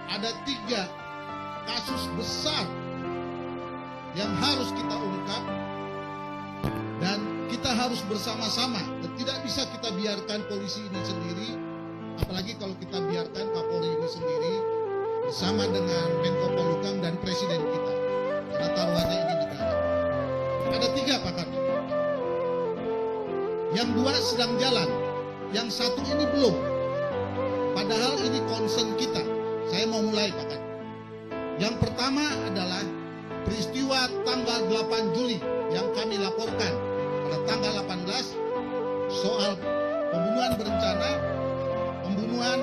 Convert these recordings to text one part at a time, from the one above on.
ada 3 kasus besar yang harus kita ungkap, dan kita harus bersama-sama, dan tidak bisa kita biarkan polisi ini sendiri, apalagi kalau kita biarkan Kapolri ini sendiri bersama dengan Menko Polhukam dan Presiden kita, karena taruhannya ini negara. Ada 3 pakar. Yang 2 sedang jalan, yang 1 ini belum. Padahal ini concern kita. Saya mau mulai, pakar. Yang pertama adalah peristiwa tanggal 8 Juli yang kami laporkan pada tanggal 18 soal pembunuhan berencana, pembunuhan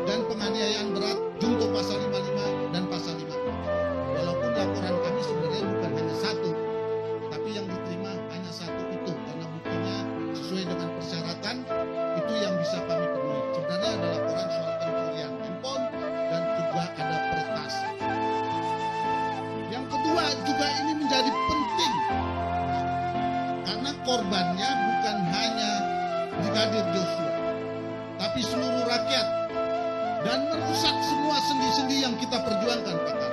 dan penganiayaan berat junto pasal 55 dan pasal 5. Walaupun laporan kami sebenarnya bukan hanya 1, tapi yang diterima hanya 1 itu, karena buktinya sesuai dengan persyaratan itu yang bisa kami penuhi. Sebenarnya ada laporan soal pencurian handphone dan juga ada prestasi. Yang kedua juga ini menjadi penting karena korbannya bukan hanya Brigadir Joshua, tapi seluruh rakyat, dan merusak semua sendi-sendi yang kita perjuangkan, pakar,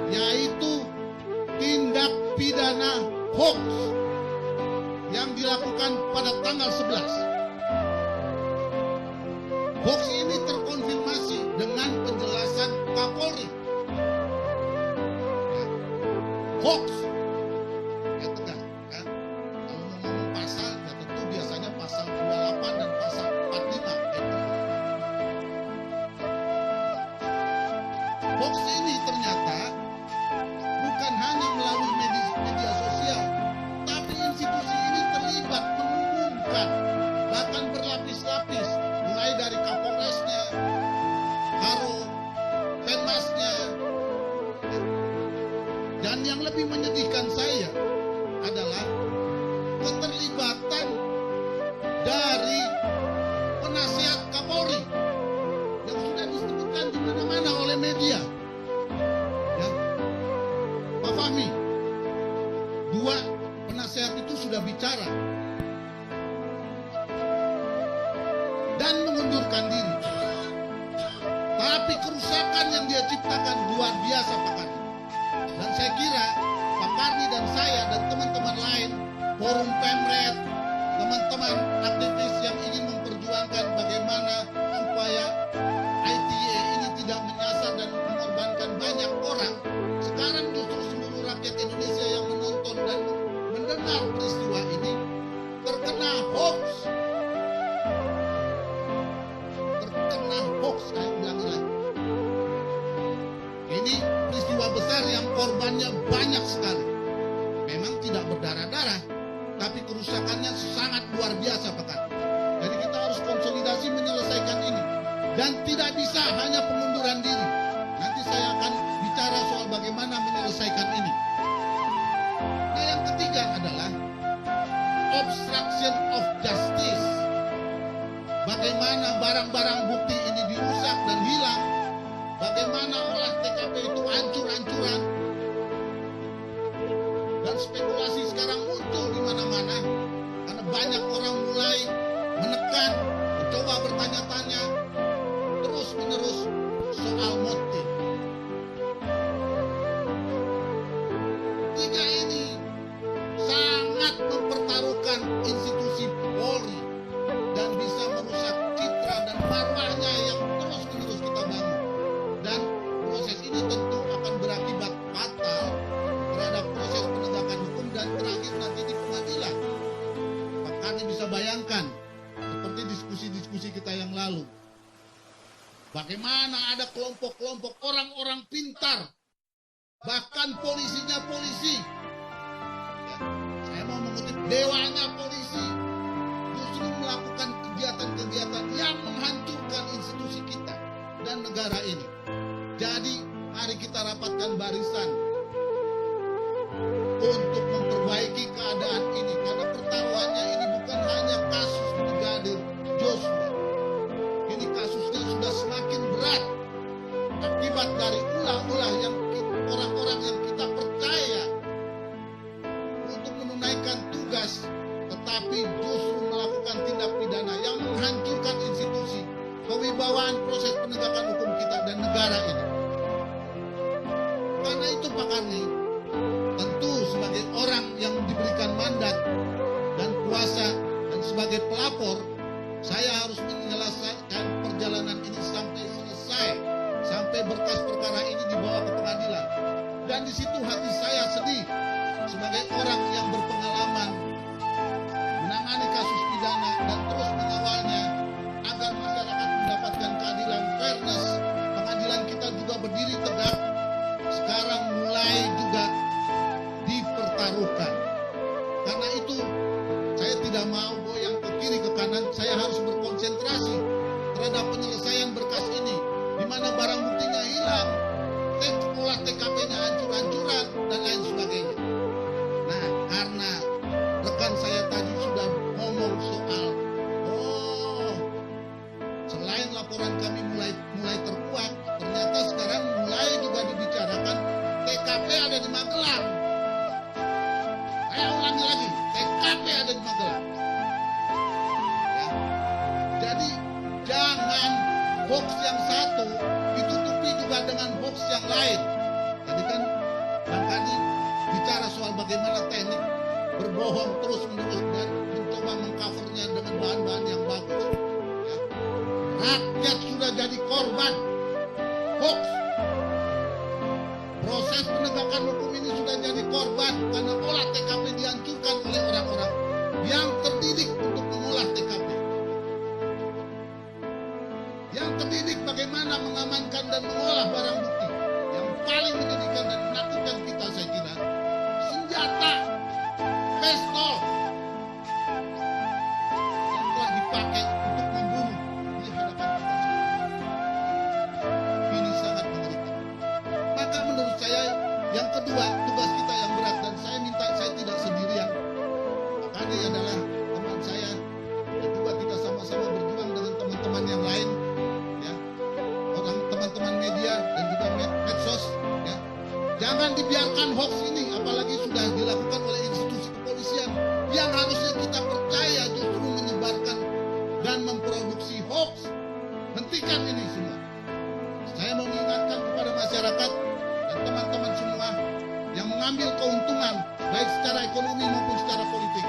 yaitu tindak pidana hoax yang dilakukan pada tanggal 11. Hoax ini terkonfirmasi dengan penjelasan Kapolri. Hoax, ya tegas, kan? Kalau mau ngomong pasal, ya tentu biasanya pasal 28 dan pasal 45. Hoax ini ternyata bukan hanya melalui media sosial, tapi institusi ini terlibat mengumumkan, bahkan berlapis-lapis, mulai dari Kapolresnya, Karo, Penmasnya. Dan yang lebih menyedihkan saya adalah keterlibatan dari penasihat Kapolri yang sudah disebutkan di mana-mana oleh media. Ya. Pak Fahmi, 2 penasihat itu sudah bicara dan mengundurkan diri. Tapi kerusakan yang dia ciptakan luar biasa, Pak Karni. Dan saya kira Pak Karni dan saya dan teman-teman lain, Forum Pemret, teman-teman aktivis yang ingin memperjuangkan bagaimana supaya ITE ini tidak menyasar dan mengorbankan banyak orang, sekarang justru seluruh rakyat Indonesia yang menonton dan mendengar peristiwa ini terkena hoax. Terkena hoax, saya ulangi lagi. Ini peristiwa besar yang korbannya banyak sekali. Memang tidak berdarah-darah, tapi kerusakannya sangat luar biasa, Pak Karni. Jadi kita harus konsolidasi menyelesaikan ini. Dan tidak bisa hanya pengunduran diri. Nanti saya akan bicara soal bagaimana menyelesaikan ini. Nah, yang ketiga adalah obstruction of justice. Bagaimana barang-barang bukti ini dirusak dan hilang. Bagaimana olah TKP itu hancur-hancuran. Dan spekulasi sekarang muncul di mana-mana. Karena banyak orang mulai menekan, mencoba bertanya-tanya, terus-menerus soal motif. 3 ini sangat mempertaruhkan institusi Polri dan bisa merusak citra dan marwahnya yang terus-menerus kita bangun. Dan proses ini tentu akan berakibat fatal terhadap proses penegakan hukum dan terakhir nanti di pengadilan. Pak Karni bisa bayangkan seperti diskusi-diskusi kita yang lalu. Bagaimana ada kelompok-kelompok orang-orang pintar, bahkan polisinya polisi. Ya, saya mau mengutip dewanya polisi, justru melakukan kegiatan-kegiatan yang menghancurkan institusi kita dan negara ini. Jadi mari kita rapatkan barisan untuk memperbaiki keadaan ini, karena pertaruhannya ini bukan hanya kasus Brigadir Joshua. Ini kasusnya sudah semakin berat akibat dari ulah-ulah yang orang-orang yang kita percaya untuk menunaikan tugas, tetapi justru melakukan tindak pidana yang menghancurkan institusi, kewibawaan proses penegakan hukum kita dan negara ini. Karena itu Pak Karni, tentu sebagai orang yang diberikan mandat dan kuasa dan sebagai pelapor, saya harus menyelesaikan perjalanan ini sampai selesai, sampai berkas perkara ini dibawa ke pengadilan. Dan di situ hati saya sedih sebagai orang yang berpengalaman menangani kasus pidana dan terus mengawalnya agar masyarakat mendapatkan keadilan, fairness. Pengadilan kita juga berdiri tegak, sekarang mulai juga dipertaruhkan. Karena itu saya tidak mau goyang ke kiri ke kanan, saya harus berkonsentrasi terhadap penyelesaian berkas ini, di mana barang buktinya hilang, olah TKP-nya hancur-hancuran dan lain sebagainya. Nah, karena rekan saya tadi sudah ngomong soal, selain laporan kami mulai terkuak, ternyata sekarang mulai juga dibicarakan TKP ada di Magelang. Saya ulangi lagi, TKP ada di Magelang. Ya. Jadi jangan hoax yang satu ditutupi juga dengan hoax yang lain. Tadi kan Bang Kani bicara soal bagaimana teknik berbohong terus-menerus dan mencoba mengcovernya dengan bahan-bahan yang bagus. Ya. Rakyat sudah jadi korban hoax. Proses penegakan hukum ini sudah jadi korban karena olah TKP dihancurkan oleh orang-orang yang terdidik untuk mengolah TKP. Yang terdidik bagaimana mengamankan dan mengolah barang bukti. Yang paling menyedihkan dan menakutkan kita, saya kira, senjata, pistol yang telah dipakai untuk membunuh di hadapan kita semua. Ini sangat mengerikan. Maka menurut saya yang kedua, tugas kita yang berat, dan saya minta saya tidak sendirian. Makanya adalah teman saya dan juga kita sama-sama berjuang dengan teman-teman yang lain, ya, orang teman-teman media dan juga medsos, ya. Jangan dibiarkan hoax ini, apalagi sudah dilakukan oleh institusi kepolisian yang harusnya kita percaya justru menyebarkan dan memproduksi hoax. Hentikan ini semua. Saya mau mengingatkan kepada masyarakat dan teman-teman semua yang mengambil keuntungan baik secara ekonomi maupun secara politik.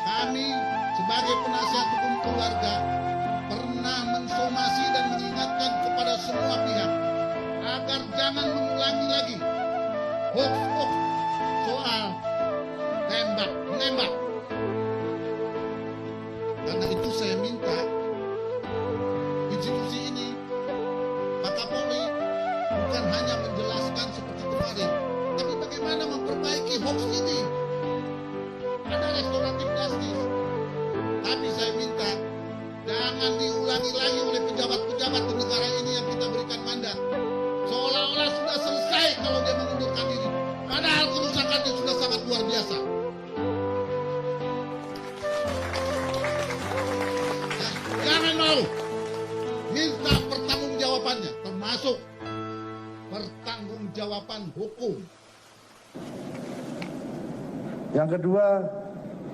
Kami sebagai penasihat hukum keluarga pernah mensomasi dan mengingatkan kepada semua pihak agar jangan mengulangi lagi hoax soal menembak. Karena itu saya minta institusi ini, Pak Kapolri, bukan hanya menjelaskan seperti kemarin, tapi bagaimana memperbaiki hoax ini. Ada restoratif justice, tapi saya minta jangan diulangi lagi oleh pejabat-pejabat di negara ini yang kita berikan mandat. Seolah-olah sudah selesai kalau dia mengundurkan diri, padahal kerusakannya sudah sangat luar biasa. Ya, jangan mau minta pertanggungjawabannya, termasuk pertanggungjawaban hukum. Yang kedua,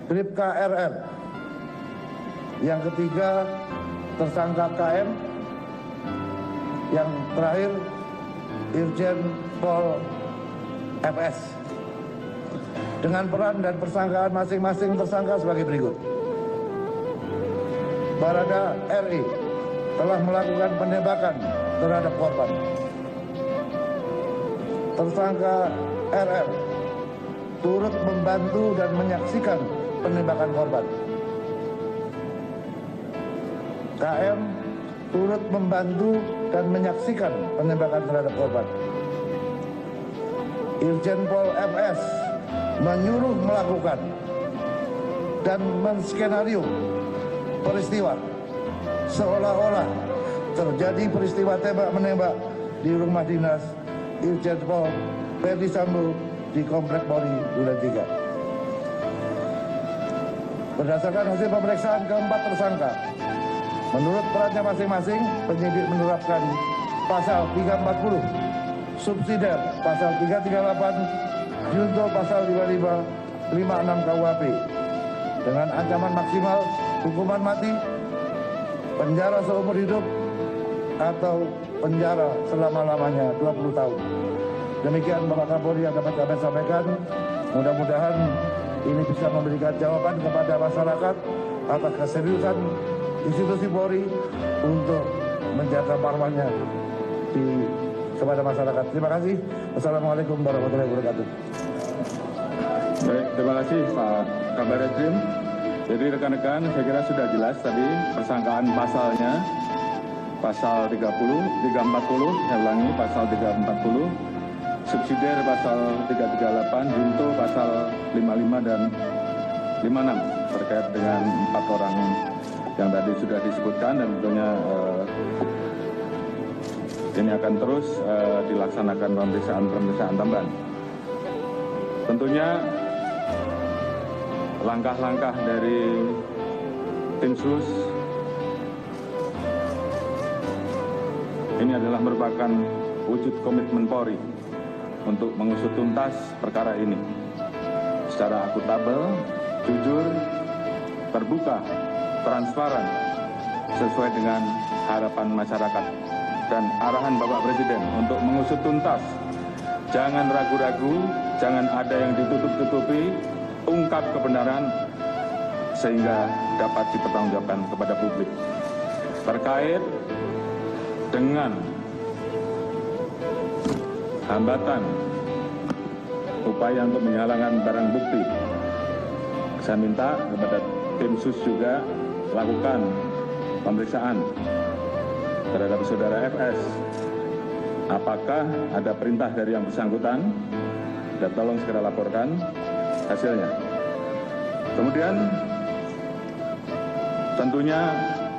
Bribka RR. Yang ketiga, tersangka KM. Yang terakhir, Irjen Pol FS. Dengan peran dan persangkaan masing-masing tersangka sebagai berikut. Barada RI telah melakukan penembakan terhadap korban. Tersangka RR turut membantu dan menyaksikan penembakan korban. KM turut membantu dan menyaksikan penembakan terhadap korban. Irjen Pol FS menyuruh melakukan dan menskenario peristiwa seolah-olah terjadi peristiwa tembak-menembak di rumah dinas Irjen Pol Verdi Sambo di Komplek Polri Duren 3. Berdasarkan hasil pemeriksaan keempat tersangka, menurut perannya masing-masing, penyidik menerapkan pasal 340, subsidiar pasal 338, junto pasal 55, 56 KUHP dengan ancaman maksimal hukuman mati, penjara seumur hidup, atau penjara selama-lamanya 20 tahun. Demikian Bapak Kapolri yang dapat kami sampaikan. Mudah-mudahan ini bisa memberikan jawaban kepada masyarakat atas keseriusan institusi Polri untuk menjaga marwahnya kepada masyarakat. Terima kasih. Wassalamualaikum warahmatullahi wabarakatuh. Baik, terima kasih Pak Kabar Eskrim. Jadi rekan-rekan, saya kira sudah jelas tadi persangkaan pasalnya. Pasal 30, 340, saya ulangi, pasal 340, subsidiar pasal 338, junto pasal 55 dan 56 terkait dengan 4 orang yang tadi sudah disebutkan, dan tentunya ini akan terus dilaksanakan pemeriksaan tambahan. Tentunya langkah-langkah dari tim sus ini adalah merupakan wujud komitmen Polri untuk mengusut tuntas perkara ini secara akuntabel, jujur, terbuka, transparan, sesuai dengan harapan masyarakat dan arahan Bapak Presiden untuk mengusut tuntas. Jangan ragu-ragu, jangan ada yang ditutup-tutupi, ungkap kebenaran sehingga dapat dipertanggungjawabkan kepada publik. Terkait dengan hambatan upaya untuk menyalahkan barang bukti, saya minta kepada tim sus juga lakukan pemeriksaan terhadap saudara FS. Apakah ada perintah dari yang bersangkutan, dan tolong segera laporkan hasilnya. Kemudian tentunya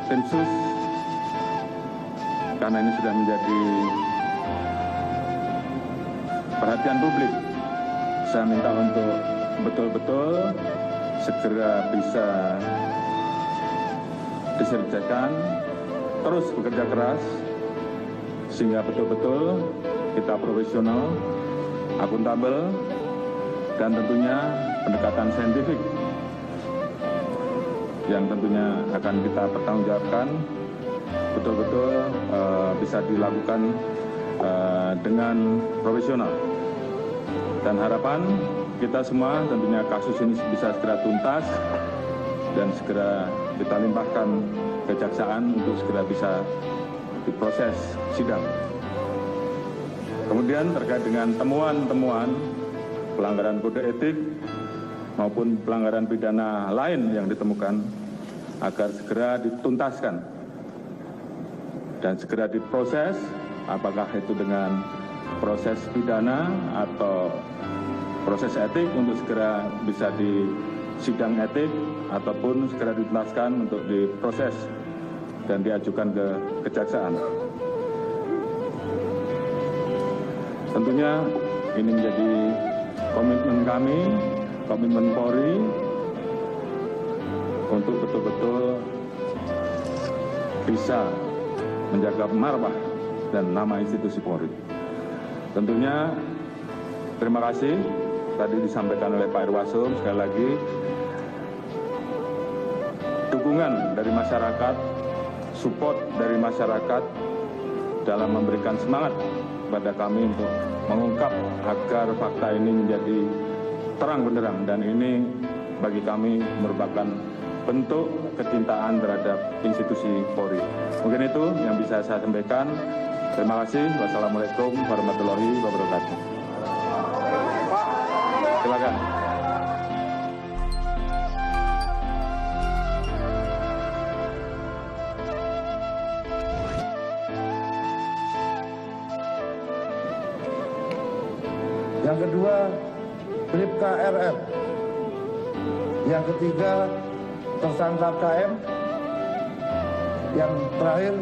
tim sus, karena ini sudah menjadi perhatian publik, saya minta untuk betul-betul segera bisa diselesaikan, terus bekerja keras, sehingga betul-betul kita profesional, akuntabel, dan tentunya pendekatan saintifik yang tentunya akan kita pertanggungjawabkan betul-betul bisa dilakukan dengan profesional. Dan harapan kita semua tentunya kasus ini bisa segera tuntas dan segera kita limpahkan kejaksaan untuk segera bisa diproses sidang. Kemudian terkait dengan temuan-temuan pelanggaran kode etik maupun pelanggaran pidana lain yang ditemukan agar segera dituntaskan dan segera diproses, apakah itu dengan proses pidana atau proses etik untuk segera bisa di sidang etik ataupun segera dituntaskan untuk diproses dan diajukan ke kejaksaan. Tentunya ini menjadi komitmen kami, komitmen Polri untuk betul-betul bisa menjaga marwah dan nama institusi Polri. Tentunya terima kasih tadi disampaikan oleh Pak Irwasum, sekali lagi dukungan dari masyarakat, support dari masyarakat dalam memberikan semangat kepada kami untuk mengungkap agar fakta ini menjadi terang benderang, dan ini bagi kami merupakan bentuk kecintaan terhadap institusi Polri. Mungkin itu yang bisa saya sampaikan. Terima kasih. Wassalamualaikum warahmatullahi wabarakatuh. Silakan. Yang kedua, Bribka RR. Yang ketiga, tersangka KM. Yang terakhir,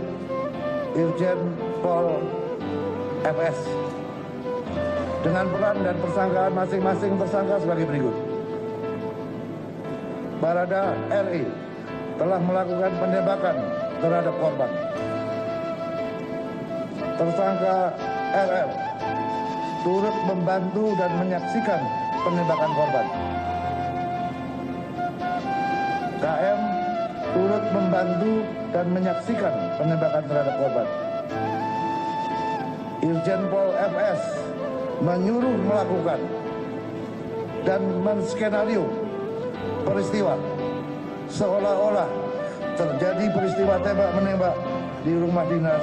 Irjen Pol FS. Dengan peran dan persangkaan masing-masing tersangka sebagai berikut. Barada RI telah melakukan penembakan terhadap korban. Tersangka RR turut membantu dan menyaksikan penembakan korban. KM turut membantu dan menyaksikan penembakan terhadap korban. Irjen Pol FS menyuruh melakukan dan menskenario peristiwa seolah-olah terjadi peristiwa tembak-menembak di rumah dinas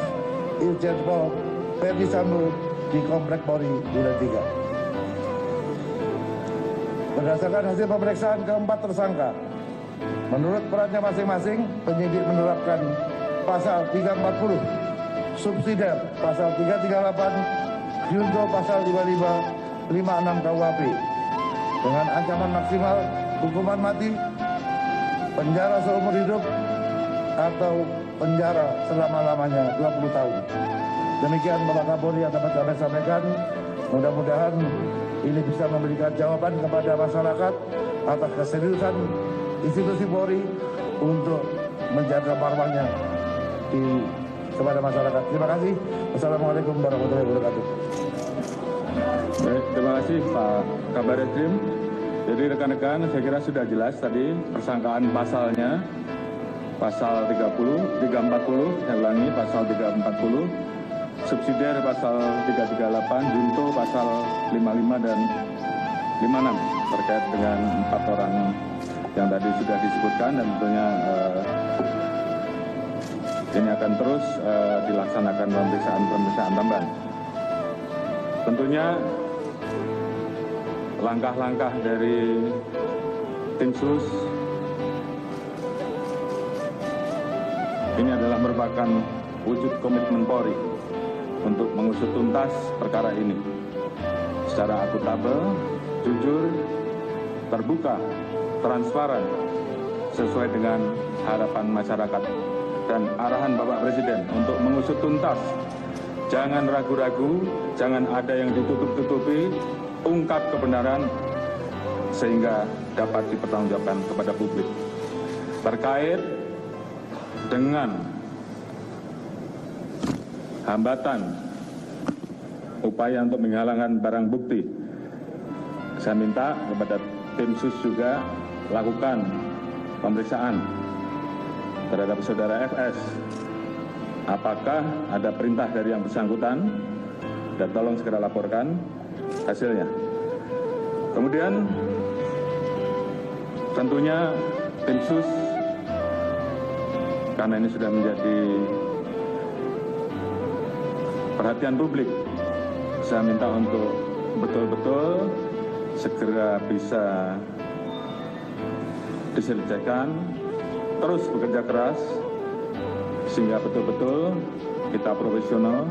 Irjen Pol Verdi Sambo di Komplek Polri Duren 3. Berdasarkan hasil pemeriksaan keempat tersangka, menurut perannya masing-masing, penyidik menerapkan pasal 340, subsidiar pasal 338, junto pasal 55, 56 KUHP dengan ancaman maksimal hukuman mati, penjara seumur hidup, atau penjara selama-lamanya 20 tahun. Demikian Bapak Kapolri yang dapat kami sampaikan. Mudah-mudahan ini bisa memberikan jawaban kepada masyarakat atas keseriusan institusi Polri untuk menjaga marwahnya kepada masyarakat. Terima kasih. Wassalamualaikum warahmatullahi wabarakatuh. Baik, terima kasih Pak Kabar Eskrim. Jadi rekan-rekan, saya kira sudah jelas tadi persangkaan pasalnya. Pasal 340, saya ulangi, pasal 340, subsidiar pasal 338, junto pasal 55 dan 56 terkait dengan 4 orang yang tadi sudah disebutkan, dan tentunya ini akan terus dilaksanakan pemeriksaan tambahan. Tentunya langkah-langkah dari tim sus ini adalah merupakan wujud komitmen Polri untuk mengusut tuntas perkara ini secara akuntabel, jujur, terbuka, transparan, sesuai dengan harapan masyarakat dan arahan Bapak Presiden untuk mengusut tuntas. Jangan ragu-ragu, jangan ada yang ditutup-tutupi, ungkap kebenaran sehingga dapat dipertanggungjawabkan kepada publik. Terkait dengan hambatan upaya untuk menghilangkan barang bukti, saya minta kepada tim sus juga lakukan pemeriksaan terhadap saudara FS. Apakah ada perintah dari yang bersangkutan, dan tolong segera laporkan hasilnya. Kemudian tentunya tim sus, karena ini sudah menjadi perhatian publik, saya minta untuk betul-betul segera bisa diselesaikan, terus bekerja keras, sehingga betul-betul kita profesional,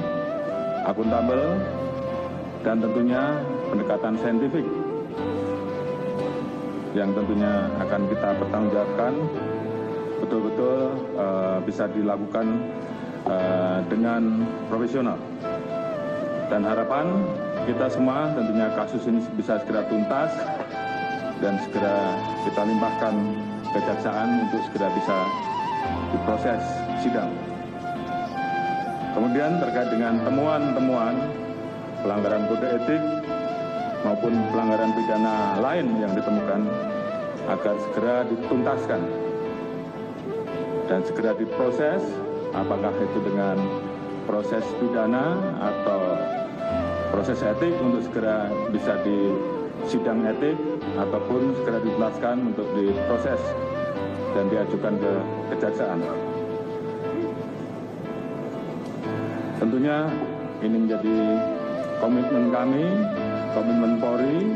akuntabel, dan tentunya pendekatan saintifik yang tentunya akan kita pertanggungjawabkan betul-betul bisa dilakukan dengan profesional. Dan harapan kita semua tentunya kasus ini bisa segera tuntas dan segera kita limpahkan kejaksaan untuk segera bisa diproses sidang. Kemudian terkait dengan temuan-temuan pelanggaran kode etik maupun pelanggaran pidana lain yang ditemukan agar segera dituntaskan dan segera diproses, apakah itu dengan proses pidana atau proses etik untuk segera bisa di sidang etik ataupun segera dijelaskan untuk diproses dan diajukan ke kejaksaan. Tentunya ini menjadi komitmen kami, komitmen Polri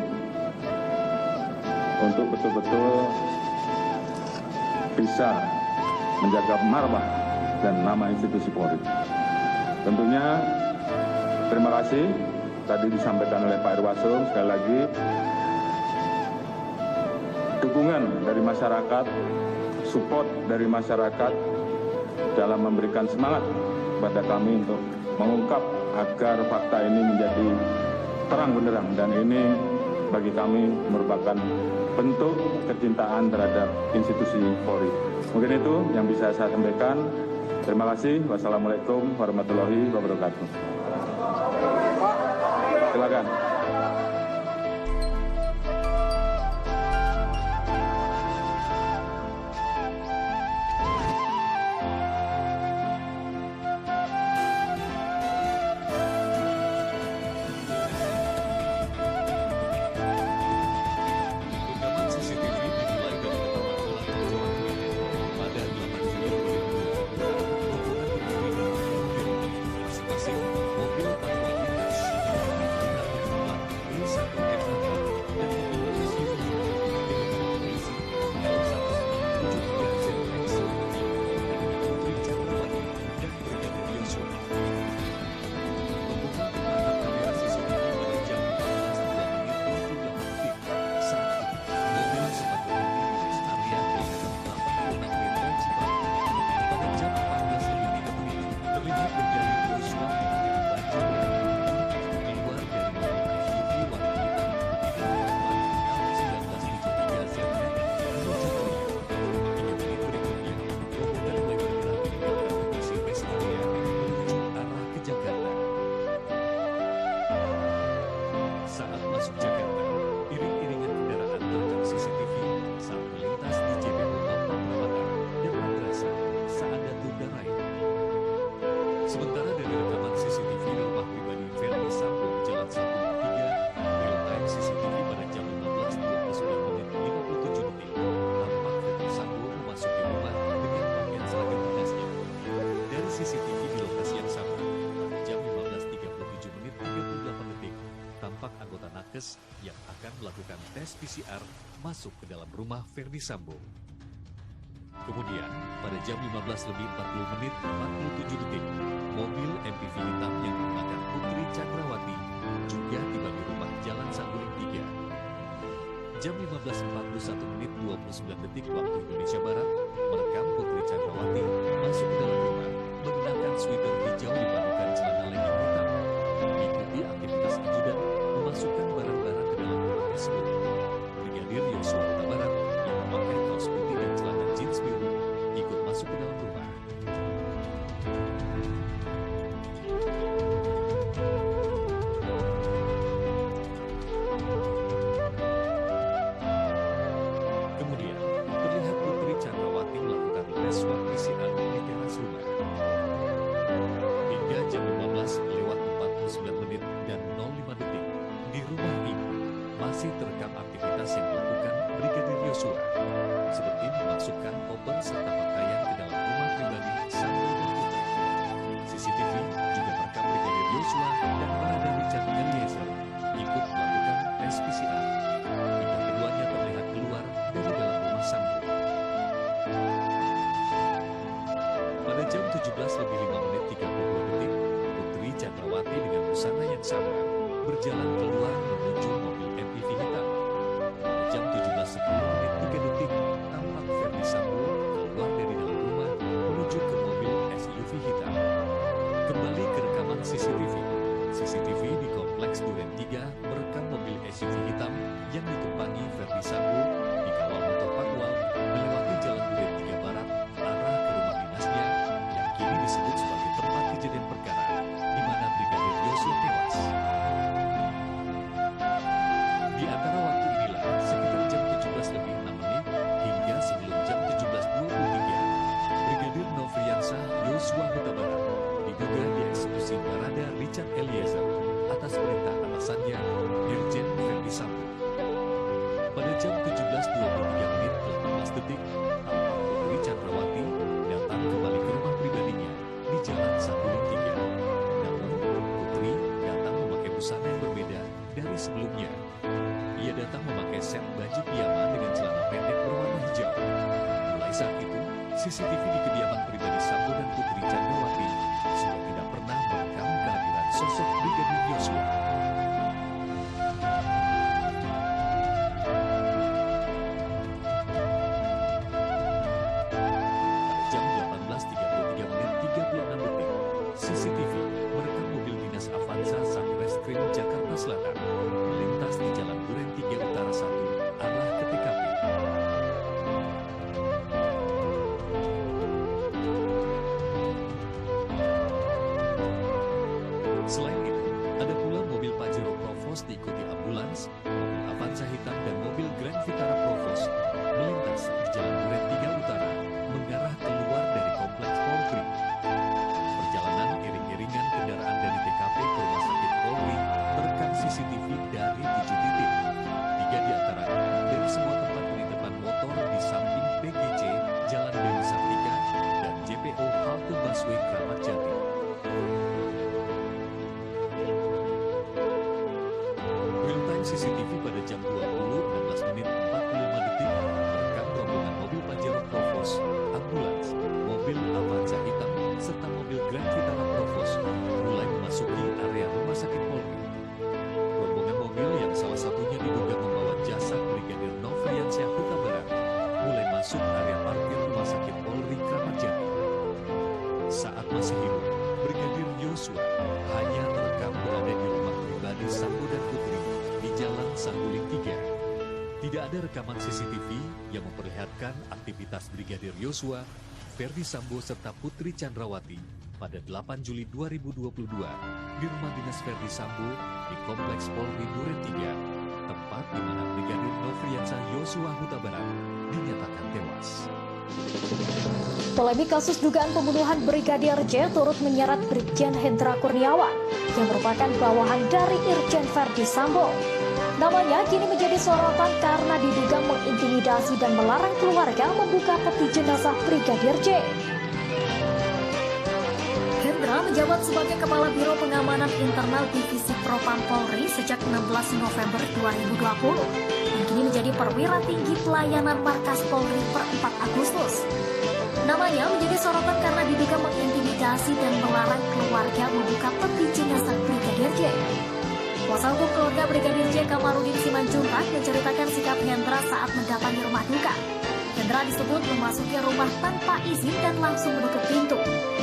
untuk betul-betul bisa menjaga marwah dan nama institusi Polri. Tentunya terima kasih tadi disampaikan oleh Pak Irwasum, sekali lagi dukungan dari masyarakat, support dari masyarakat dalam memberikan semangat kepada kami untuk mengungkap agar fakta ini menjadi terang benderang, dan ini bagi kami merupakan bentuk kecintaan terhadap institusi Polri. Mungkin itu yang bisa saya sampaikan. Terima kasih. Wassalamualaikum warahmatullahi wabarakatuh. Silakan. melakukan tes PCR masuk ke dalam rumah Ferdi Sambo. Kemudian, pada jam 15:40 mobil MPV hitam yang menggunakan Putri Chandrawati juga tiba di rumah Jalan Saguling 3. Jam 15:41:29 waktu Indonesia Barat, merekam Putri Chandrawati masuk ke dalam rumah mengenakan sweater hijau dipadukan celana legging hitam. Mengikuti aktivitas ajudan memasukkan barang-barang ke dalam rumah tersebut. Brigadir Yosua Huta Barat yang memakai kaos putih dan celana jeans biru ikut masuk ke dalam rumah. Kemudian, terlihat Putri Chandrawati melakukan tes swab PCR di teras rumah. Hingga jam 15:49 di rumah ini masih terekam aktivitas yang dilakukan Brigadir Yosua, seperti memasukkan koper serta pakaian ke dalam rumah pribadi Sambo dan Putri. CCTV juga merekam Brigadir Yosua dan Barada Richard Eliezer ikut melakukan tes PCR hingga keduanya terlihat keluar dari dalam rumah Sambo. Pada jam 17:05:32, Putri Chandrawati dengan busana yang sama berjalan keluar menuju mobil MPV hitam. Pada jam 17:10:03, tampak Ferdi Sambo keluar dari dalam rumah menuju ke mobil SUV hitam. Kembali ke rekaman CCTV. CCTV di Kompleks Duren 3 merekam mobil SUV hitam yang ditumpangi Ferdi Sambo dikawal motor patwal melewati Jalan Duren 3 Barat arah ke rumah dinasnya yang kini disebut sebagai tempat kejadian perkara di mana Brigadir Yosua tewas. Di antara waktu inilah, sekitar jam 17:06 hingga sebelum jam 17:23, Brigadir Nofriansah Yosua Huta Barat diduga dieksekusi Barada Richard Eliezer atas perintah atasannya Irjen Ferdi Sambo. Pada jam 17:23:18, tampak Putri Chandrawati datang kembali ke rumah pribadinya di Jalan Saguling 3. Namun, Putri datang memakai busana yang berbeda dari sebelumnya. Ia datang memakai set baju piyama dengan celana pendek berwarna hijau. Mulai saat itu, CCTV di kediaman pribadi Sambo dan Putri Chandrawati sudah tidak pernah merekam kehadiran sosok Brigadir Yosua. Pada jam 18:33:36, CCTV merekam mobil dinas Avanza Satreskrim Jakarta Selatan melintas di Jalan Duren 3 Utara 1 arah ke TKP. Selain itu, ada pula mobil Pajero Provos diikuti ambulans, mobil Avanza hitam dan mobil Grand Vitara Provos melintas di Jalan Duren 3 Utara mengarah keluar dari Kompleks Polri. Perjalanan iring-iringan kendaraan dari TKP ke Rumah Sakit Polri terekam CCTV dari 7 titik. 3 di antaranya dari semua tempat penitipan motor di samping PGC, Jalan Dewi Sartika, dan JPO halte busway Kramat Jati. Real-time CCTV pada jam 20:16:45 merekam rombongan mobil Pajero Provos, ambulans, mobil Avanza hitam, serta mobil Grand Vitara Provos mulai memasuki area Rumah Sakit Polri. Rombongan mobil yang salah satunya diduga membawa jasad Brigadir Nofriansah Huta Barat mulai masuk area parkir Rumah Sakit Polri Kramat Jati. Saat masih hidup, Brigadir Yosua hanya terekam berada di rumah pribadi Sambo dan Putri di Jalan Saguling 3. Tidak ada rekaman CCTV yang memperlihatkan aktivitas Brigadir Yosua, Ferdi Sambo serta Putri Chandrawati pada 8 Juli 2022 di rumah dinas Ferdi Sambo di Kompleks Polri Duren 3, tempat di mana Brigadir Nofriansah Yosua Huta Barat dinyatakan tewas. Polemik kasus dugaan pembunuhan Brigadir J turut menyeret Brigjen Hendra Kurniawan yang merupakan bawahan dari Irjen Ferdi Sambo. Namanya kini menjadi sorotan karena diduga mengintimidasi dan melarang keluarga membuka peti jenazah Brigadir J. Hendra menjabat sebagai Kepala Biro Pengamanan Internal Divisi Propam Polri sejak 16 November 2020 dan kini menjadi perwira tinggi pelayanan Markas Polri per 4 Agustus. Namanya menjadi sorotan karena diduga mengintimidasi dan melarang keluarga membuka peti jenazah Brigadir J. Kuasa hukum keluarga Brigadir J Kamarudin Simanjuntak menceritakan sikap Hendra saat mendatangi rumah duka. Hendra disebut memasuki rumah tanpa izin dan langsung menutup pintu.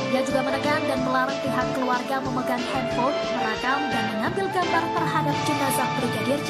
Ia juga menekan dan melarang pihak keluarga memegang handphone, merekam, dan mengambil gambar terhadap jenazah Brigadir J.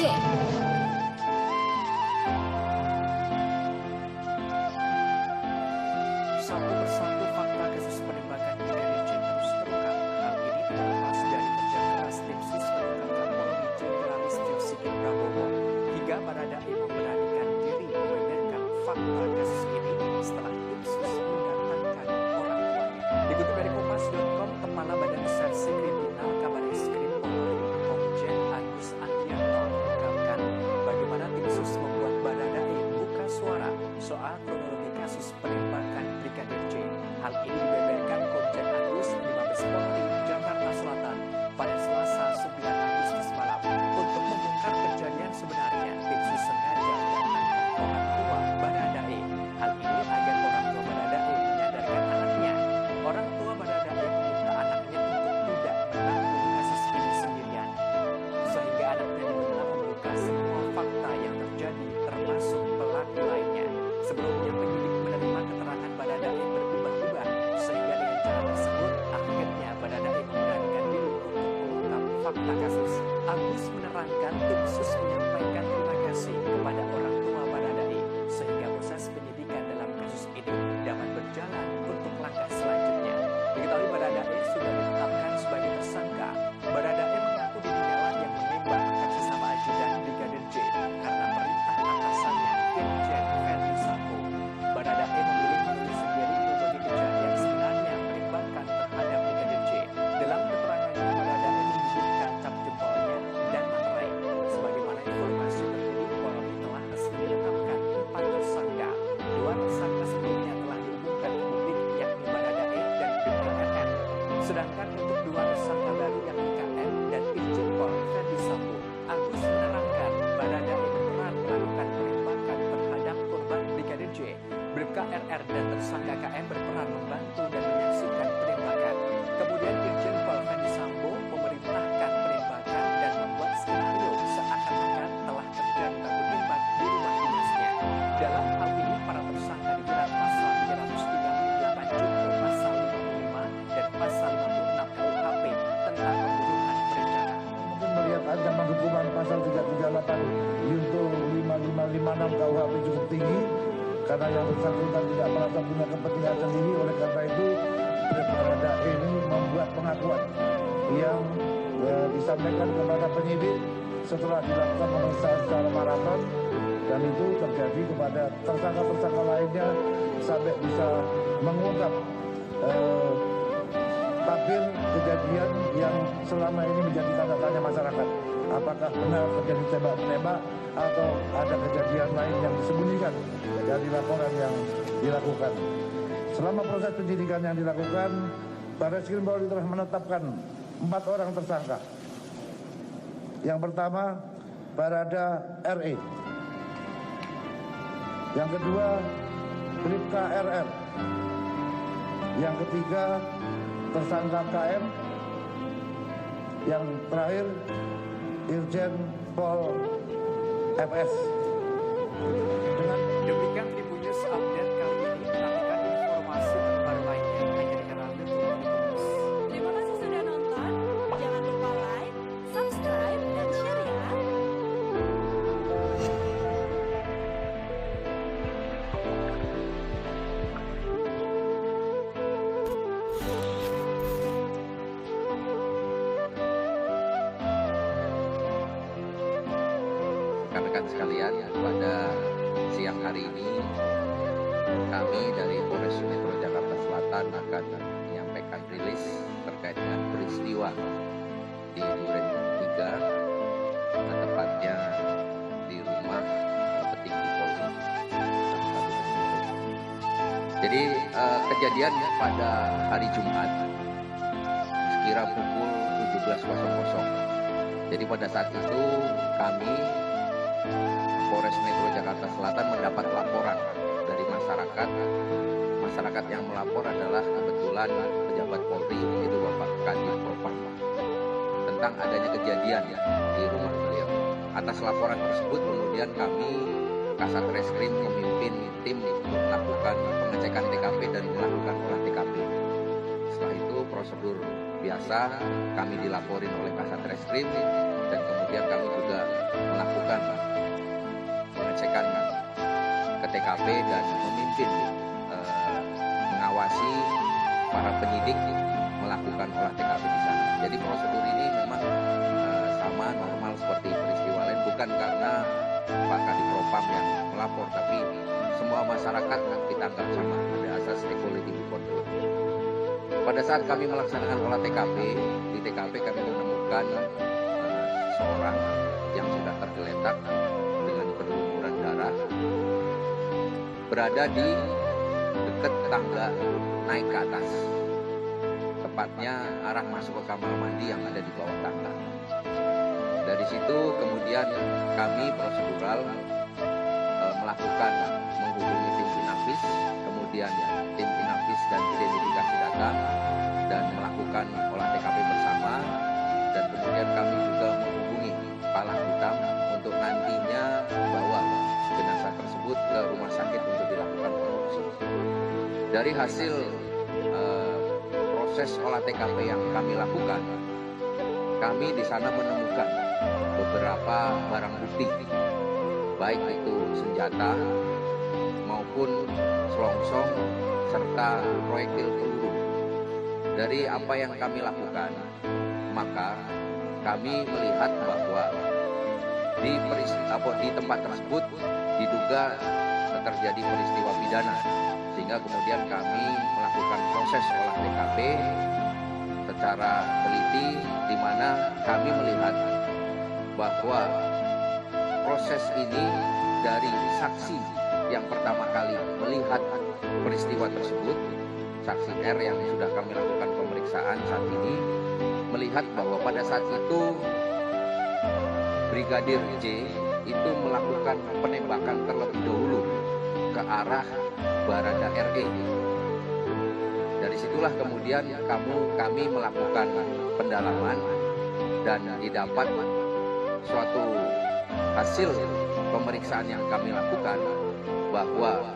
Satu persatu fakta kasus penembakan Brigadir J terus terungkap. Hal ini tidak lepas dari kerja keras tim sus penegakan Polri Jenderal Listio Sigit Prabowo hingga Baradae memberanikan diri membenarkan fakta kasus ini setelah tim sus mendatangkan orang tuanya. Dikutip dari Kompas.com, Kepala Badan Reserse Kriminal Kabareskrim Polri Komjen Agus Andrianto mengungkapkan bagaimana tim sus membuat Baradae buka suara soal kronologi kasus penembakan Brigadir J. Hal ini dibeberkan Komjen Agus di Mabes Polri Jakarta Selatan pada Selasa 9 Agustus malam. Untuk membongkar kejadian sebenarnya, tim sus sengaja mendatangkan orang tua Baradae. Hal ini agar orang tua Baradae menyadarkan anaknya. Orang tua Baradae meminta anaknya untuk tidak menanggung kasus ini sendirian, sehingga anaknya diminta membuka semua fakta yang terjadi termasuk pelaku lainnya. Sebelumnya penyidik menerima keterangan Baradae berubah-ubah, sehingga dengan cara tersebut akhirnya Baradae memberanikan diri untuk mengungkap fakta kasus. Agus menerangkan tim sus menyampaikan terima kasih kepada orang tua Baradae sehingga proses penyidikan dalam kasus ini dapat berjalan untuk langkah selanjutnya. Diketahui Baradae sudah ditetapkan sebagai tersangka. Baradae mengaku dirinya yang menembak akan sesama ajudan Brigadir J karena perintah atasannya Irjen Verdi Sambo. Baradae memilih menulis sendiri kronologi kejadian sebenarnya penembakan terhadap Brigadir J. Dalam keterangannya, Baradae menyebutkan cap jempolnya dan materai. Sebagaimana informasi terkini, Polri telah resmi menetapkan 4 tersangka. 2 tersangka sebelumnya telah diumumkan ke publik, yakni Baradae dan BKRN. Sedangkan untuk 2 tersangka baru yakni KM dan Irjen Pol Verdi Sambo, Agus menerangkan Baradae berperan melakukan penembakan terhadap korban Brigadir J. Bribka RR dan tersangka KM berperan membantu dan menyaksikan penembakan. Kemudian Irjen Pol Verdi Sambo memerintahkan penembakan dan membuat skenario seakan-akan telah terjadi baku tembak di rumah dinasnya. Dalam hal ini, para tersangka dijerat pasal 338 Junto, pasal 55 dan pasal 56 KUHP tentang pembunuhan berencana. Mungkin melihat ancaman hukuman pasal 338 Junto 5556 KUHP cukup tinggi karena yang bersangkutan tidak merasa punya kepentingan sendiri. Oleh karena itu Baradae ini membuat pengakuan yang disampaikan kepada penyidik setelah dilakukan pemeriksaan secara maraton, dan itu terjadi kepada tersangka-tersangka lainnya sampai bisa mengungkap tabir kejadian yang selama ini menjadi tanda tanya masyarakat. Apakah benar terjadi tembak-menembak atau ada kejadian lain yang disembunyikan dari laporan yang dilakukan. Selama proses penyidikan yang dilakukan, Barreskrim Polri telah menetapkan 4 orang tersangka. Yang pertama, Barada RE. Yang kedua, Bribka RR. Yang ketiga, tersangka KM. Yang terakhir, Irjen Pol FS. Demikian Tribun News update kali ini. Nantikan informasi terbaru lainnya hanya di kanal YouTube Tribun. Terima kasih sudah nonton. Jangan lupa like, subscribe, dan share ya. Rekan-rekan sekalian, pada siang hari ini kami dari Polres Metro Jakarta Selatan akan menyampaikan rilis terkait dengan peristiwa di Duren 3, tepatnya di rumah petinggi Polri. Jadi kejadian pada hari Jumat kira pukul 17.00. Jadi pada saat itu kami Polres Metro Jakarta Selatan mendapat laporan dari masyarakat. Masyarakat yang melapor adalah kebetulan pejabat Polri, yaitu Bapak Kadif Propam, tentang adanya kejadian di rumah beliau. Atas laporan tersebut kemudian kami Kasat Reskrim memimpin tim untuk melakukan pengecekan TKP dan melakukan olah TKP. Setelah itu prosedur biasa kami dilaporin oleh Kasat Reskrim dan kemudian kami juga melakukan pengecekan ke TKP dan memimpin mengawasi para penyidik melakukan olah TKP di sana. Jadi prosedur ini memang sama normal seperti peristiwa lain, bukan karena Pak Kadif Propam yang melapor, tapi semua masyarakat kita anggap sama, ada asas equality before the law. Pada saat kami melaksanakan olah TKP, di TKP kami menemukan seorang yang sudah tergeletak dengan berlumuran darah, berada di dekat tangga naik ke atas, tepatnya arah masuk ke kamar mandi yang ada di bawah tangga. Dari situ kemudian kami prosedural melakukan menghubungi tim Inavis, kemudian tim Inavis dan identifikasi datang dan melakukan olah TKP bersama, dan kemudian kami juga menghubungi Palang Hitam untuk nantinya membawa jenazah tersebut ke rumah sakit untuk dilakukan otopsi. Dari hasil proses olah TKP yang kami lakukan, kami di sana menemukan beberapa barang bukti, baik itu senjata maupun selongsong serta proyektil peluru. Dari apa yang kami lakukan, maka kami melihat bahwa di tempat tersebut diduga terjadi peristiwa pidana, sehingga kemudian kami melakukan proses olah TKP secara teliti, di mana kami melihat bahwa proses ini dari saksi yang pertama kali melihat peristiwa tersebut, saksi R yang sudah kami lakukan pemeriksaan saat ini, melihat bahwa pada saat itu Brigadir J itu melakukan penembakan terlebih dahulu ke arah Barada RE. Dari situlah kemudian kami melakukan pendalaman dan didapat suatu hasil pemeriksaan yang kami lakukan bahwa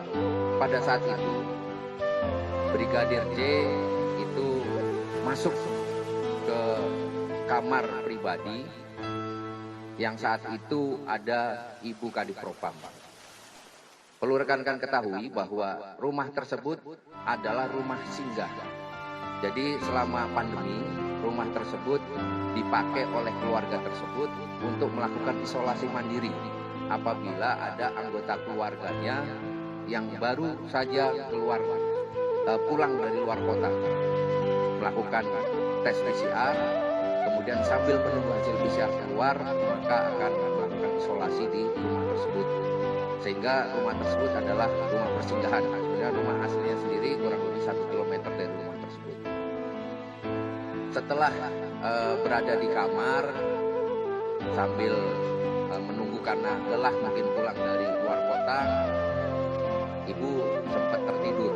pada saat itu Brigadir J itu masuk ke kamar pribadi yang saat itu ada Ibu Kadif Propam. Perlu rekan-rekan ketahui bahwa rumah tersebut adalah rumah singgah. Jadi selama pandemi, rumah tersebut dipakai oleh keluarga tersebut untuk melakukan isolasi mandiri apabila ada anggota keluarganya yang baru saja pulang dari luar kota, melakukan tes PCR, kemudian sambil menunggu hasil PCR keluar, maka akan melakukan isolasi di rumah tersebut. Sehingga rumah tersebut adalah rumah persinggahan. Sebenarnya rumah aslinya sendiri kurang lebih 1 km dari rumah tersebut. Setelah berada di kamar sambil menunggu karena lelah mungkin pulang dari luar kota, ibu sempat tertidur.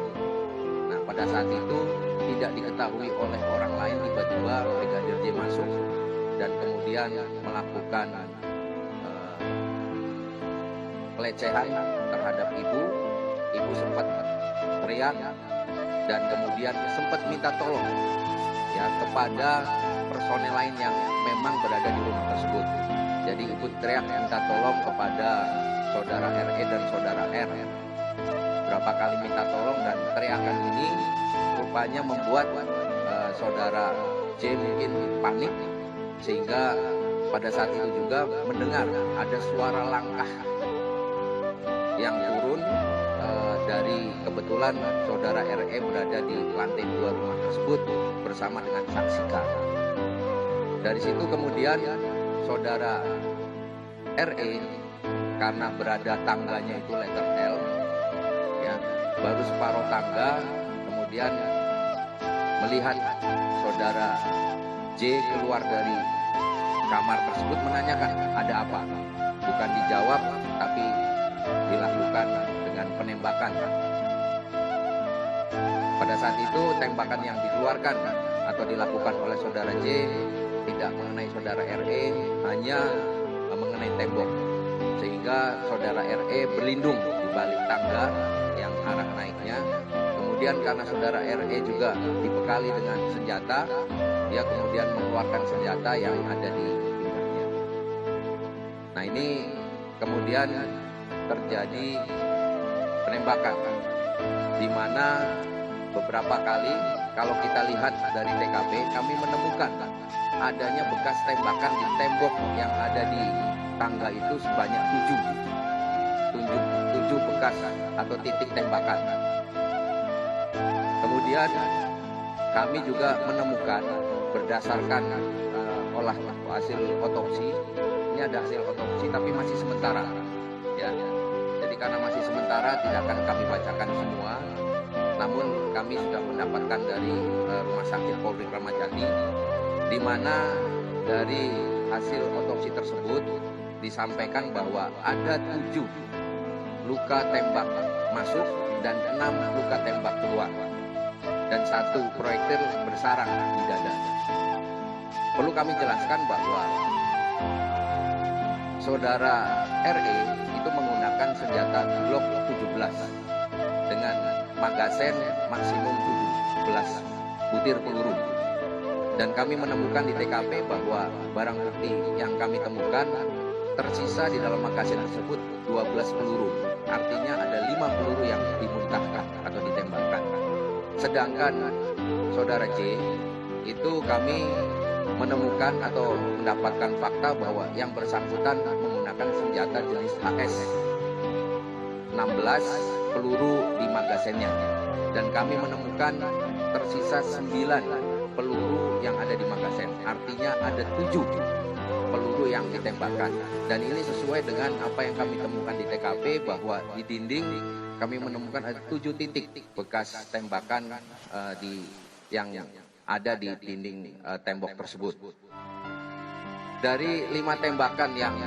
Nah, pada saat itu tidak diketahui oleh orang lain, tiba-tiba Brigadir J masuk dan kemudian melakukan pelecehan terhadap ibu. Ibu sempat teriak dan kemudian sempat minta tolong ya kepada personel lain yang memang berada di rumah tersebut. Jadi ibu teriak minta tolong kepada saudara RE dan saudara R. Berapa kali minta tolong dan teriakan ini rupanya membuat saudara J mungkin panik, sehingga pada saat itu juga mendengar ada suara langkah yang turun dari kebetulan saudara RE berada di lantai 2 rumah tersebut bersama dengan saksi K. Dari situ kemudian saudara RE karena berada tangganya itu letter L, ya, baru separuh tangga kemudian melihat saudara J keluar dari kamar tersebut menanyakan ada apa. Bukan dijawab, tapi dilakukan dengan penembakan. Pada saat itu tembakan yang dikeluarkan atau dilakukan oleh saudara J tidak mengenai saudara RE, hanya mengenai tembok. Sehingga saudara RE berlindung di balik tangga yang arah naiknya. Kemudian karena saudara RE juga dibekali dengan senjata, dia kemudian mengeluarkan senjata yang ada di pinggangnya. Nah, ini kemudian terjadi penembakan, di mana beberapa kali kalau kita lihat dari TKP kami menemukan adanya bekas tembakan di tembok yang ada di tangga itu sebanyak 7 bekas atau titik tembakan. Kemudian kami juga menemukan berdasarkan hasil otopsi, ini ada hasil otopsi tapi masih sementara ya. Jadi karena masih sementara tidak akan kami bacakan semua. Namun kami sudah mendapatkan dari Rumah Sakit Polri Kramat Jati, di mana dari hasil otopsi tersebut disampaikan bahwa ada 7 luka tembak masuk dan 6 luka tembak keluar, dan 1 proyektil bersarang di dada. Perlu kami jelaskan bahwa saudara RE itu menggunakan senjata Glock 17 dengan magazen maksimum 17 butir peluru. Dan kami menemukan di TKP bahwa barang bukti yang kami temukan tersisa di dalam magazen tersebut 12 peluru. Artinya ada 5 peluru yang dimuntahkan atau ditembakkan. Sedangkan saudara J itu kami menemukan atau mendapatkan fakta bahwa yang bersangkutan menggunakan senjata jenis HS, 16 peluru di magazennya, dan kami menemukan tersisa 9 peluru yang ada di magazen. Artinya ada 7 peluru yang ditembakkan, dan ini sesuai dengan apa yang kami temukan di TKP bahwa di dinding kami menemukan ada 7 titik bekas tembakan yang ada di dinding tembok tersebut. Dari 5 tembakan yang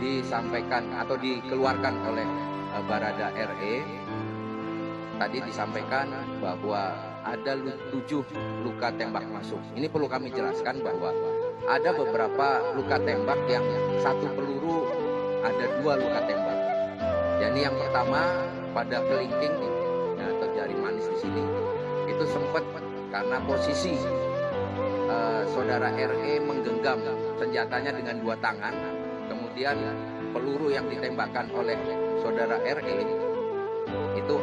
disampaikan atau dikeluarkan oleh Barada RE, tadi disampaikan bahwa ada 7 luka tembak masuk. Ini perlu kami jelaskan bahwa ada beberapa luka tembak yang 1 peluru ada 2 luka tembak. Jadi yang pertama pada kelingking atau jari manis di sini itu sempat karena posisi saudara RE menggenggam senjatanya dengan 2 tangan, kemudian peluru yang ditembakkan oleh saudara RE itu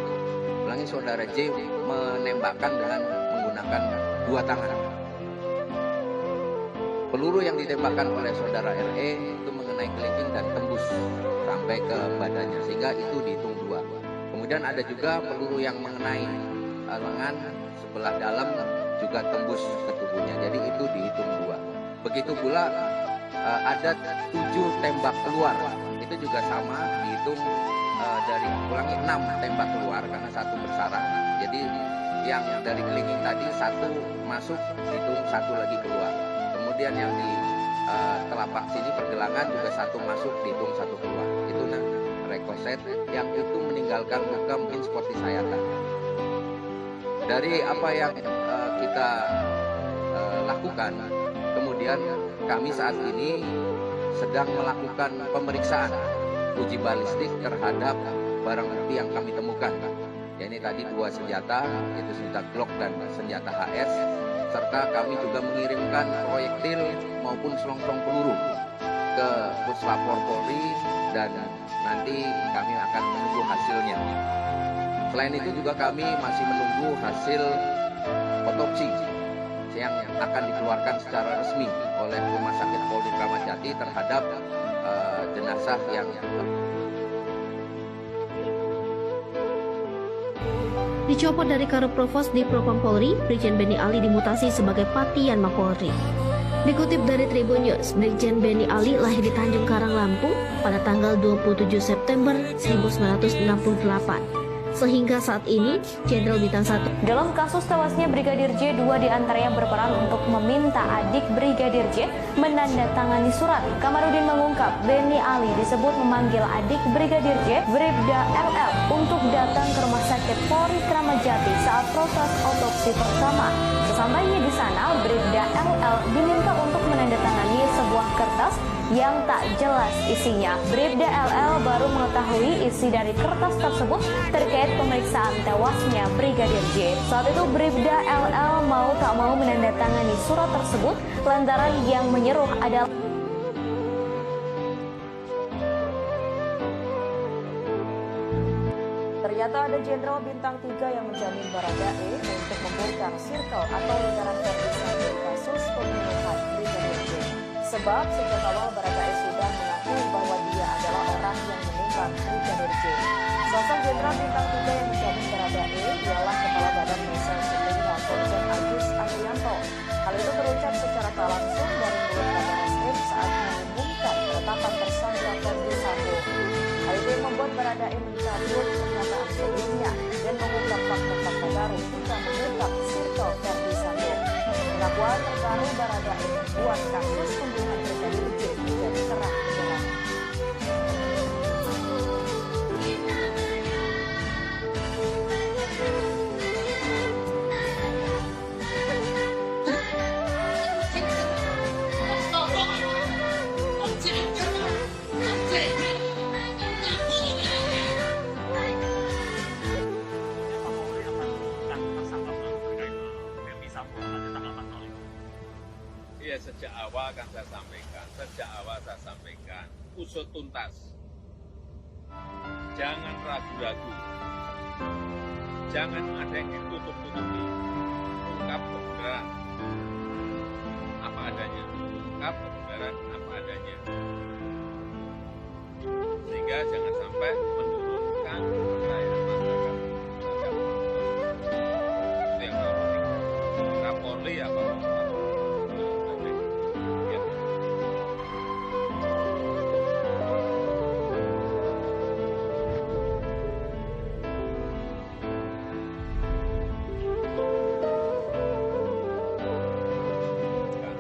saudara J menembakkan dengan menggunakan 2 tangan. Peluru yang ditembakkan oleh saudara RE itu mengenai kelingking dan tembus sampai ke badannya, sehingga itu dihitung 2. Kemudian ada juga peluru yang mengenai lengan sebelah dalam juga tembus ke tubuhnya, jadi itu dihitung 2. Begitu pula ada 7 tembak keluar, itu juga sama dihitung dari 6 tembak keluar karena 1 bersarang. Jadi yang dari kelingking tadi 1 masuk dihitung 1 lagi keluar. Kemudian yang di telapak sini pergelangan juga 1 masuk dihitung 1 keluar. Itu rekoset yang itu meninggalkan luka mungkin seperti sayatan. Dari apa yang kita lakukan, kemudian kami saat ini sedang melakukan pemeriksaan uji balistik terhadap barang bukti yang kami temukan. Ya, ini tadi 2 senjata, yaitu senjata Glock dan senjata HS, serta kami juga mengirimkan proyektil maupun selongsong peluru ke Puslapor Polri, dan nanti kami akan menunggu hasilnya. Selain itu juga kami masih menunggu hasil otopsi yang akan dikeluarkan secara resmi oleh Rumah Sakit Polri Kramat Jati terhadap jenazah yang dicopot dari Karoprovos di Propam Polri, Brigjen Benny Ali dimutasi sebagai Patian Mapolri. Dikutip dari Tribun News, Brigjen Benny Ali lahir di Tanjung Karang, Lampung pada tanggal 27 September 1968. Sehingga saat ini, Jenderal Bintang 1 Dalam kasus tewasnya Brigadir J, 2 diantaranya berperan untuk meminta adik Brigadir J menandatangani surat. Kamarudin mengungkap Benny Ali disebut memanggil adik Brigadir J, Bribda LL, untuk datang ke Rumah Sakit Polri Kramat Jati saat proses otopsi pertama. Sesampainya di sana, Bribda LL diminta untuk menandatangani sebuah kertas yang tak jelas isinya. Bribda LL baru mengetahui isi dari kertas tersebut terkait pemeriksaan tewasnya Brigadir J. Saat itu Bribda LL mau tak mau menandatangani surat tersebut lantaran yang menyuruh adalah ternyata ada Jenderal Bintang 3 yang menjamin Baradae untuk membongkar circle atau lingkaran Verdi Sambo di kasus pembunuhan Brigadir J. Sebab sejak awal Baradae sudah mengakui bahwa dia adalah orang yang menembak Brigadir J. Sosok Jenderal Bintang 3 yang menjamin Baradae ialah Kepala Badan Reserse Kriminal Komjen Agus Andrianto. Hal itu terucap secara tak langsung dari mulut Kabar Eskrim saat mengumumkan penetapan tersangka Verdi Sambo. Hal itu yang membuat Baradae mencabut pernyataan sebelumnya dan mengungkap fakta-fakta baru hingga mengungkap circle Verdi Sambo. Pengakuan terbaru Baradae membuat kasus pembunuhan Brigadir J menjadi terang benderang. Ya, sejak awal kan saya sampaikan, usut tuntas. Jangan ragu-ragu. Jangan ada yang ditutup-tutupi. Ungkap kebenaran apa adanya. Ungkap kebenaran apa adanya. Sehingga jangan sampai menurunkan kepercayaan masyarakat. Itu yang paling penting. Kapolri apa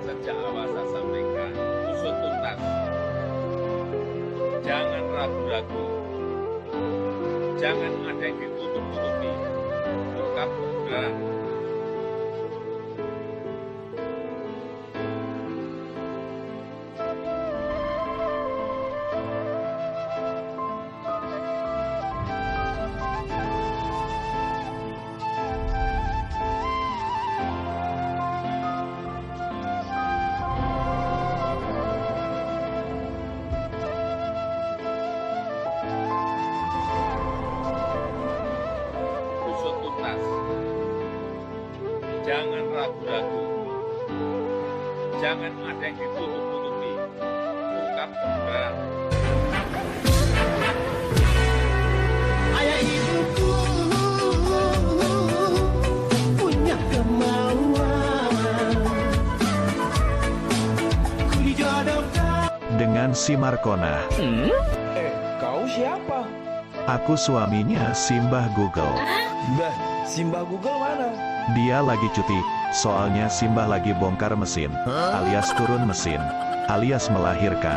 sejak awal saya sampaikan, usut tuntas. Jangan ragu-ragu. Jangan ada yang ditutup-tutupi. Ungkap kebenaran. Jangan ragu-ragu. Jangan ada yang ditutup-tutupi. Ungkap kebenaran. Ayah ibuku punya kemauan. Ku dijodohkan dengan si Markona. Kau siapa? Aku suaminya Simbah Google. Bah, Simbah Google mana? Dia lagi cuti, soalnya Simbah lagi bongkar mesin, alias turun mesin, alias melahirkan.